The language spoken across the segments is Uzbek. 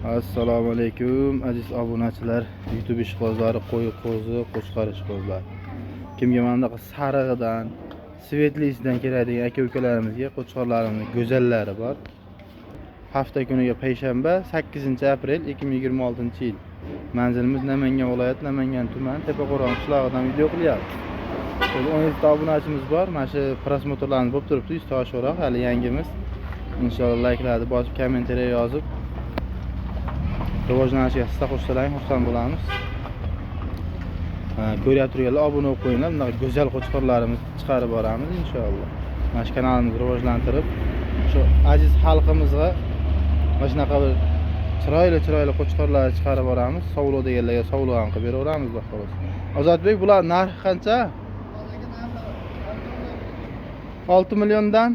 Assalomu alaykum aziz obunachilar, YouTube ishqibozlari, qo'y qo'zi, qo'chqar ishqibozlari. Kimga mana bunaqa sarig'idan, svetlisidan keladigan aka-ukalarimizga qo'chqarlarimiz go'zallari bor. Hafta kuniga payshanba 8-aprel 2026-yil. Manzilimiz Namangan viloyati, Namangan tumani Tepaqo'rg'on qishlog'idan video qilyapmiz. 10 ta obunachimiz bor. Mana shu prosmotorlarni bo'lib turibdi, 100 ta oshiqroq, hali yangimiz. Inshaalloh like'larni bosib, kommentariya yozib rivojlanishiga hissa qo'shsalaring xursand bo'lamiz. Ko'rib turganlar obuna bo'lib qo'yinglar. Bunaqa go'zal qo'chqorlarimizni chiqarib boramiz inshaalloh. Mana shu kanalimizni rivojlantirib, shu aziz xalqimizga mana shunaqa bir chiroyli qo'chqorlar chiqarib boramiz. Sovlo deganlarga sovlo ham qilib beraveramiz, xolos. Ozodbek, bular narxi qancha? 6 milliondan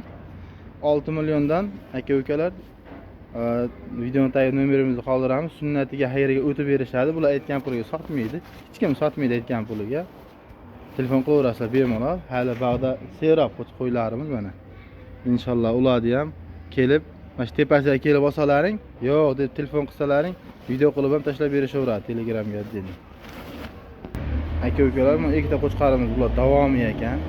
6 milliondan aka-ukalar. Videoni tagida nomerimizni qoldiramiz. Sunnatiga, xayriga o'tib berishadi. Bular aytgan puliga sotmaydi. Hech kim sotmaydi aytgan puliga. Telefon qilaverasizlar bemalol. Hali bag'da seroq qo'ylarimiz mana. Inshaalloh ularni ham kelib, mana shu tepasiga kelib olsalaring, yo'q deb telefon qilsalaring, video qilib ham tashlab berishaveradi Telegramga dedi. Aka-ukalar, mana ikkita qo'chqarimiz bular davomiy ekan.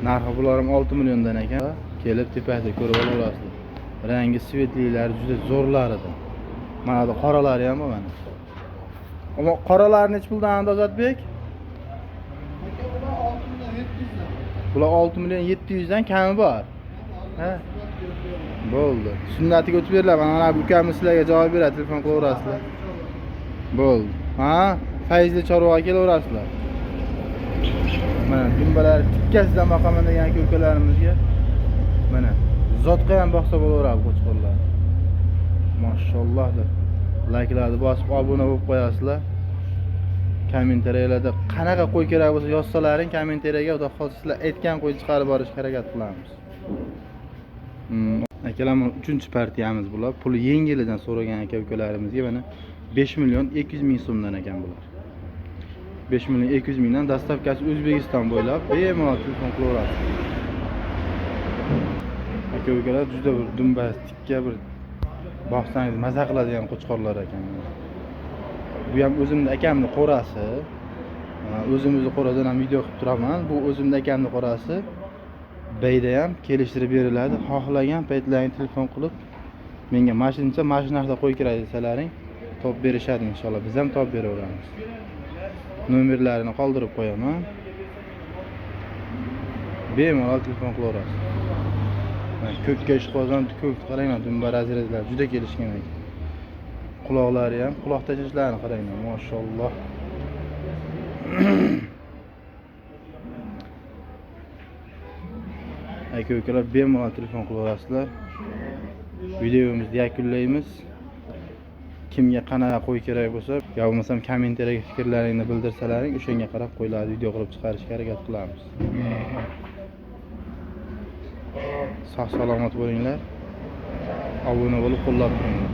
Narxi bular ham 6 milliondan ekan. Kelib tepasida ko'rib olaverasizlar. Rangi svetlilar juda zo'rlar edi. Mana bu qoralari ham bor mana. Ammo qoralarni nech puldan Ozodbek? Bular 6 million 700 dan kami bor. Ha? Bo'ldi. Sunnatiga o'tib beringlar. Mana bu ukamiz sizlarga javob beradi, telefon qilaverasizlar. Bo'ldi. Ha? Fayzli chorvaga kelaverasizlar. Mana dumbalar tikkasidan boqaman degan aka-ukalarimizga mana zotqa ham boqsa bo'laveradi qo'chqorlar. Mashalloh deb like'larni bosib obuna bo'lib qo'yasizlar. Kommentariyalarda qanaqa qo'y kerak bo'lsa yozsalaring, kommentariyaga xudo xohlasa sizlar aytgan qo'yni chiqarib borishga harakat qilamiz. Akalar, 3-partiyamiz bular. Puli yengilidan so'ragan aka-ukalarimizga mana 5 million 200 ming so'mdan ekan bular. 5 million 200 mingdan dastavkasi O'zbekiston bo'ylab bemalol telefon qilaverasiz. Aka-ukalar juda bir dumbas, tikka bir boqsangiz maza qiladigan qo'chqorlar ekan. Bu ham o'zimning akamning qo'rasi. O'zimizni qo'radan ham video qilib turaman. Bu o'zimning akamning qo'rasi. Bayda ham kelishtirib beriladi. Xohlagan paytlaringiz telefon qilib menga mashincha narxda qo'y kerak desalaring, top berishadi inshaalloh. Biz ham top beraveramiz. Nomerlarini qoldirib qo'yaman. Bemalol telefon qilaverasiz. Ko'kka ishqozon ko'k qaranglar, dumba razrezlar juda kelishgan ekan. Quloqlari ham, quloq tashlashlarini qaranglar, mashalloh. Aka-ukalar, bemalol telefon qilaverasizlar. Videomizni yakunlaymiz. Kimga qanaqa qo'y kerak bo'lsa, yo bo'lmasam kommentariyaga fikrlaringni bildirsalaring, o'shanga qarab qo'ylarni video qilib chiqarishga harakat qilamiz. Sog' salomat bo'linglar. Obuna bo'lib qo'llab turinglar.